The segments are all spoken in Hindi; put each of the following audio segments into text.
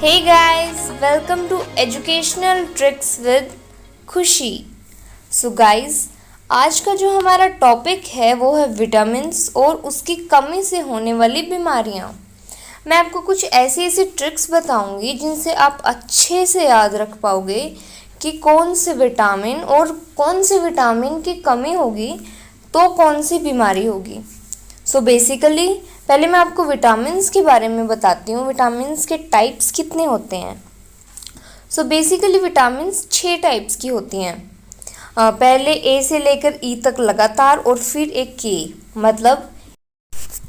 Hey guys, welcome to Educational Tricks with खुशी। सो गाइस, आज का जो हमारा टॉपिक है वो है विटामिन्स और उसकी कमी से होने वाली बीमारियां। मैं आपको कुछ ऐसी ट्रिक्स बताऊंगी जिनसे आप अच्छे से याद रख पाओगे कि कौन से विटामिन और कौन से विटामिन की कमी होगी तो कौन सी बीमारी होगी। सो बेसिकली पहले मैं आपको विटामिन्स के बारे में बताती हूँ, विटामिन्स के टाइप्स कितने होते हैं। सो बेसिकली विटामिन्स 6 टाइप्स की होती हैं। पहले ए से लेकर ई तक लगातार और फिर एक के, मतलब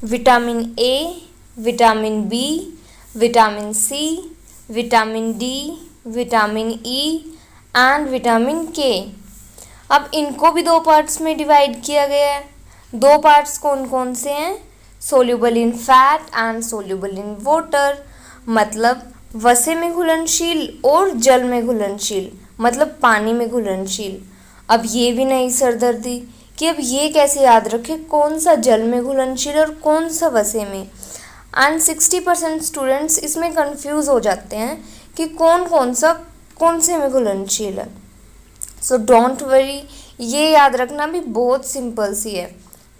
vitamin A, vitamin B, vitamin C, vitamin D, vitamin E and vitamin K. अब इनको भी 2 पार्ट्स में डिवाइड किया गया है। 2 पार्ट्स कौन कौन से हैं? Soluble in fat and soluble in water, मतलब वसे में घुलनशील और जल में घुलनशील, मतलब पानी में घुलनशील। अब ये भी नहीं सरदर्दी कि अब ये कैसे याद रखें कौन सा जल में घुलनशील और कौन सा वसे में। एंड 60% स्टूडेंट्स इसमें कंफ्यूज हो जाते हैं कि कौन से में घुलनशील है। सो डोंट वरी, ये याद रखना भी बहुत सिंपल सी है।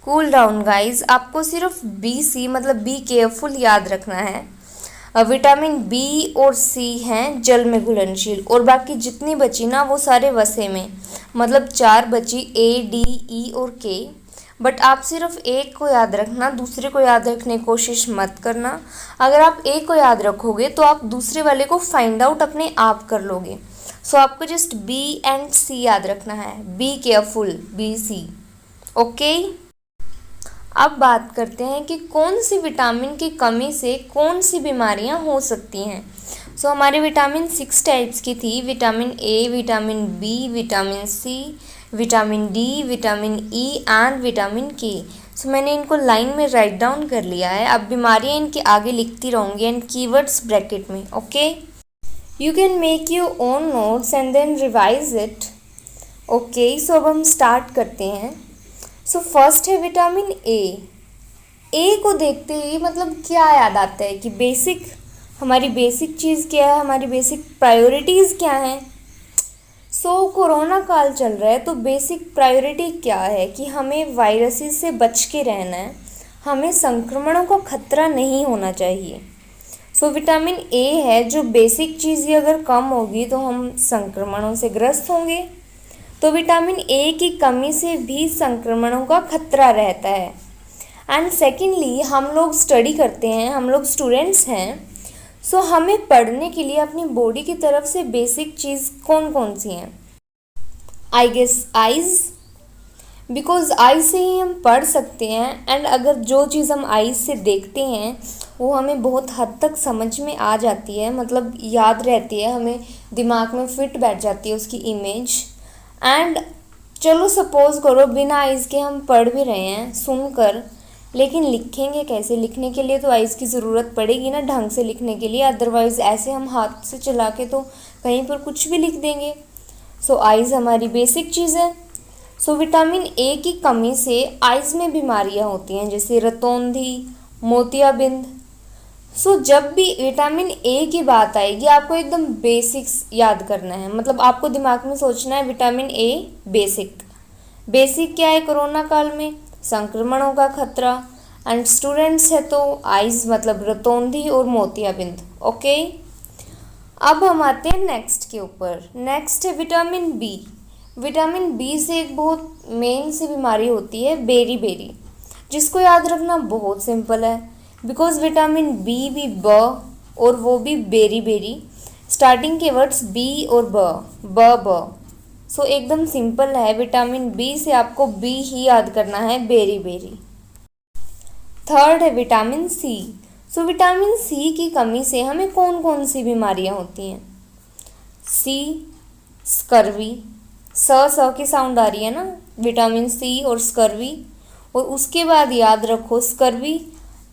कूल डाउन गाइज, आपको सिर्फ बी सी मतलब बी केयरफुल याद रखना है। विटामिन बी और सी हैं जल में घुलनशील और बाकी जितनी बची ना वो सारे वसे में, मतलब 4 बची ए डी ई और के। बट आप सिर्फ एक को याद रखना, दूसरे को याद रखने की कोशिश मत करना। अगर आप एक को याद रखोगे तो आप दूसरे वाले को फाइंड आउट अपने आप कर लोगे। सो आपको जस्ट बी एंड सी याद रखना है, be careful, B C. Okay, अब बात करते हैं कि कौन सी विटामिन की कमी से कौन सी बीमारियां हो सकती हैं। सो हमारे विटामिन 6 टाइप्स की थी, vitamin A, vitamin B, vitamin C, vitamin D, vitamin E and vitamin K. So मैंने इनको लाइन में राइट डाउन कर लिया है। अब बीमारियां इनके आगे लिखती रहूँगी एंड कीवर्ड्स ब्रैकेट में। Okay, you can make your own notes and then revise it. Okay, so अब हम स्टार्ट करते हैं। सो फर्स्ट है विटामिन ए। ए को देखते ही मतलब क्या याद आता है कि हमारी बेसिक चीज़ क्या है, हमारी बेसिक प्रायोरिटीज़ क्या हैं। सो कोरोना काल चल रहा है तो बेसिक प्रायोरिटी क्या है कि हमें वायरसेस से बच के रहना है, हमें संक्रमणों का खतरा नहीं होना चाहिए। सो विटामिन ए है जो बेसिक चीज़ ही अगर कम होगी तो हम संक्रमणों से ग्रस्त होंगे। तो विटामिन ए की कमी से भी संक्रमणों का खतरा रहता है। एंड सेकेंडली हम लोग स्टडी करते हैं, हम लोग स्टूडेंट्स हैं। सो हमें पढ़ने के लिए अपनी बॉडी की तरफ से बेसिक चीज़ कौन कौन सी हैं? I guess eyes, because eye से ही हम पढ़ सकते हैं। एंड अगर जो चीज़ हम आइज़ से देखते हैं वो हमें बहुत हद तक समझ में आ जाती है, मतलब याद रहती है, हमें दिमाग में फिट बैठ जाती है उसकी इमेज। एंड चलो सपोज़ करो बिना आइज़ के हम पढ़ भी रहे हैं सुनकर, लेकिन लिखेंगे कैसे? लिखने के लिए तो आइज़ की ज़रूरत पड़ेगी ना ढंग से लिखने के लिए, अदरवाइज़ ऐसे हम हाथ से चला के तो कहीं पर कुछ भी लिख देंगे। सो आइज़ हमारी बेसिक चीज़ है। सो विटामिन ए की कमी से आइज़ में बीमारियां होती हैं जैसे रतौंधी, मोतियाबिंद। सो जब भी विटामिन ए की बात आएगी आपको एकदम बेसिक्स याद करना है, मतलब आपको दिमाग में सोचना है विटामिन ए बेसिक क्या है कोरोना काल में? संक्रमणों का खतरा। एंड स्टूडेंट्स है तो आइज़ मतलब रतौंधी और मोतियाबिंद। ओके, अब हम आते हैं नेक्स्ट के ऊपर। नेक्स्ट है विटामिन बी। विटामिन बी से एक बहुत मेन सी बीमारी होती है बेरी, जिसको याद रखना बहुत सिंपल है, बिकॉज विटामिन बी भी ब और वो भी बेरी, स्टार्टिंग के वर्ड्स बी और ब। सो एकदम सिंपल है, विटामिन बी से आपको बी ही याद करना है, बेरी। थर्ड है vitamin C. So vitamin C की कमी से हमें कौन कौन सी बीमारियां होती हैं? सी, स्कर्वी, स की साउंड आ रही है ना, विटामिन सी और स्कर्वी। और उसके बाद याद रखो स्कर्वी,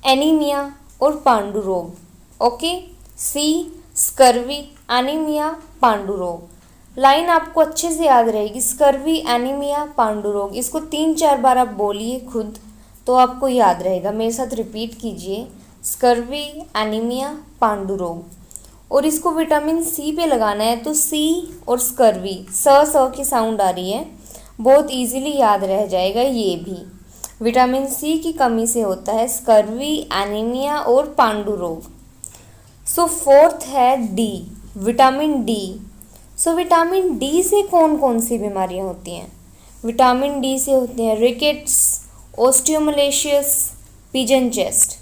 एनीमिया और पांडु रोग। ओके, सी, स्कर्वी, एनीमिया, पांडु रोग। लाइन आपको अच्छे से याद रहेगी, स्कर्वी, एनीमिया, पांडु रोग। इसको 3-4 बार आप बोलिए खुद तो आपको याद रहेगा। मेरे साथ रिपीट कीजिए, स्कर्वी, एनीमिया, पांडु रोग। और इसको विटामिन सी पे लगाना है, तो सी और स्कर्वी, स की साउंड आ रही है, बहुत इजीली याद रह जाएगा ये भी। विटामिन सी की कमी से होता है स्कर्वी, एनीमिया और पांडु रोग। सो फोर्थ है D, vitamin D. So vitamin D से कौन कौन सी बीमारियां होती हैं? विटामिन डी से होते हैं rickets, osteomalacias, pigeon chest.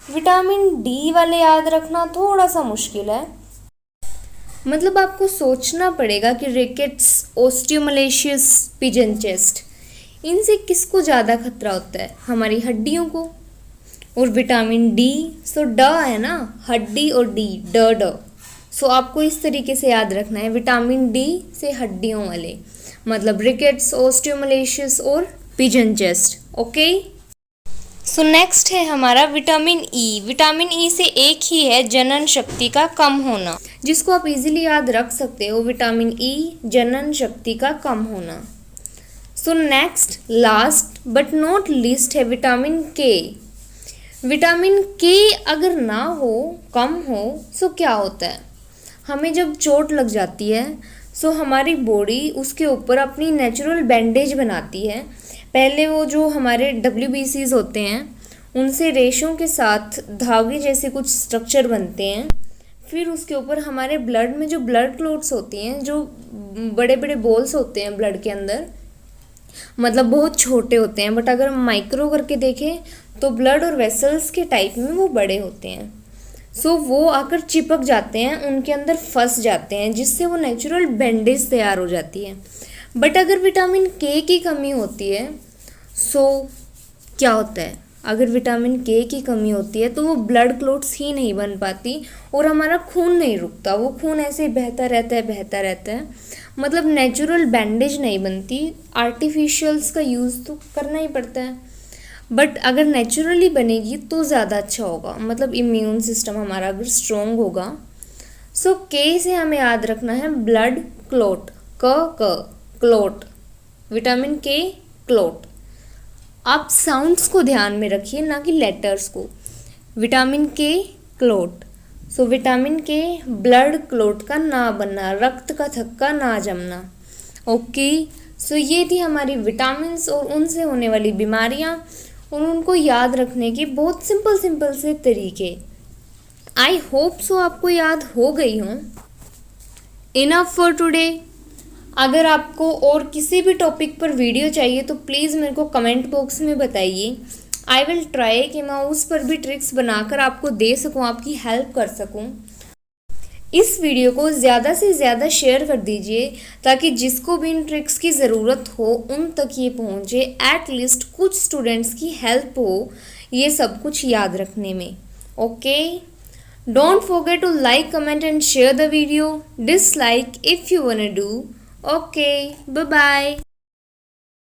Vitamin D वाले याद रखना थोड़ा सा मुश्किल है, मतलब आपको सोचना पड़ेगा कि रिकेट्स, ओस्टियोमलेशियस, पिजन चेस्ट, इनसे किसको ज़्यादा खतरा होता है? हमारी हड्डियों को। और विटामिन डी, सो ड है ना, हड्डी और डी, ड। सो आपको इस तरीके से याद रखना है, विटामिन डी से हड्डियों वाले, मतलब रिकेट्स, ओस्टियोमलेशियस और pigeon chest. Okay, so next है हमारा विटामिन ई। विटामिन ई से एक ही है जनन शक्ति का कम होना, जिसको आप इजीली याद रख सकते हो, विटामिन ई, जनन शक्ति का कम होना। So next, last but not least है विटामिन के। विटामिन के अगर ना हो, कम हो, सो क्या होता है? हमें जब चोट लग जाती है, सो हमारी बॉडी उसके ऊपर अपनी नेचुरल बैंडेज बनाती है। पहले वो जो हमारे WBCs होते हैं, उनसे रेशों के साथ धागे जैसे कुछ स्ट्रक्चर बनते हैं, फिर उसके ऊपर हमारे ब्लड में जो ब्लड क्लॉट्स होती हैं, जो बड़े बड़े बॉल्स होते हैं ब्लड के अंदर, मतलब बहुत छोटे होते हैं, बट अगर माइक्रो करके देखें तो ब्लड और वेसल्स के टाइप में वो बड़े होते हैं। सो वो आकर चिपक जाते हैं, उनके अंदर फंस जाते हैं, जिससे वो नेचुरल बैंडेज तैयार हो जाती है। बट अगर विटामिन के की कमी होती है, सो क्या होता है? अगर विटामिन के की कमी होती है तो वो ब्लड क्लॉट्स ही नहीं बन पाती और हमारा खून नहीं रुकता, वो खून ऐसे ही बहता रहता है, मतलब नेचुरल बैंडेज नहीं बनती, आर्टिफिशियल्स का यूज़ तो करना ही पड़ता है। बट अगर नेचुरली बनेगी तो ज़्यादा अच्छा होगा, मतलब इम्यून सिस्टम हमारा अगर स्ट्रॉन्ग होगा। सो के से हमें याद रखना है ब्लड क्लॉट, क्लॉट, विटामिन के क्लॉट। आप साउंड्स को ध्यान में रखिए, ना कि लेटर्स को। विटामिन के क्लॉट। सो विटामिन के ब्लड क्लॉट का ना बनना, रक्त का थक्का ना जमना। ओके, सो ये थी हमारी विटामिन्स और उनसे होने वाली बीमारियां और उनको याद रखने के बहुत सिंपल से तरीके। आई होप सो आपको याद हो गई हों। Enough for today. अगर आपको और किसी भी टॉपिक पर वीडियो चाहिए तो प्लीज़ मेरे को कमेंट बॉक्स में बताइए। आई विल ट्राई कि मैं उस पर भी ट्रिक्स बनाकर आपको दे सकूं, आपकी हेल्प कर सकूं। इस वीडियो को ज़्यादा से ज़्यादा शेयर कर दीजिए ताकि जिसको भी इन ट्रिक्स की ज़रूरत हो उन तक ये पहुँचे, एटलीस्ट कुछ स्टूडेंट्स की हेल्प हो ये सब कुछ याद रखने में। Okay, don't forget to like, comment and share the video, dislike if you want to do. Okay, bye-bye.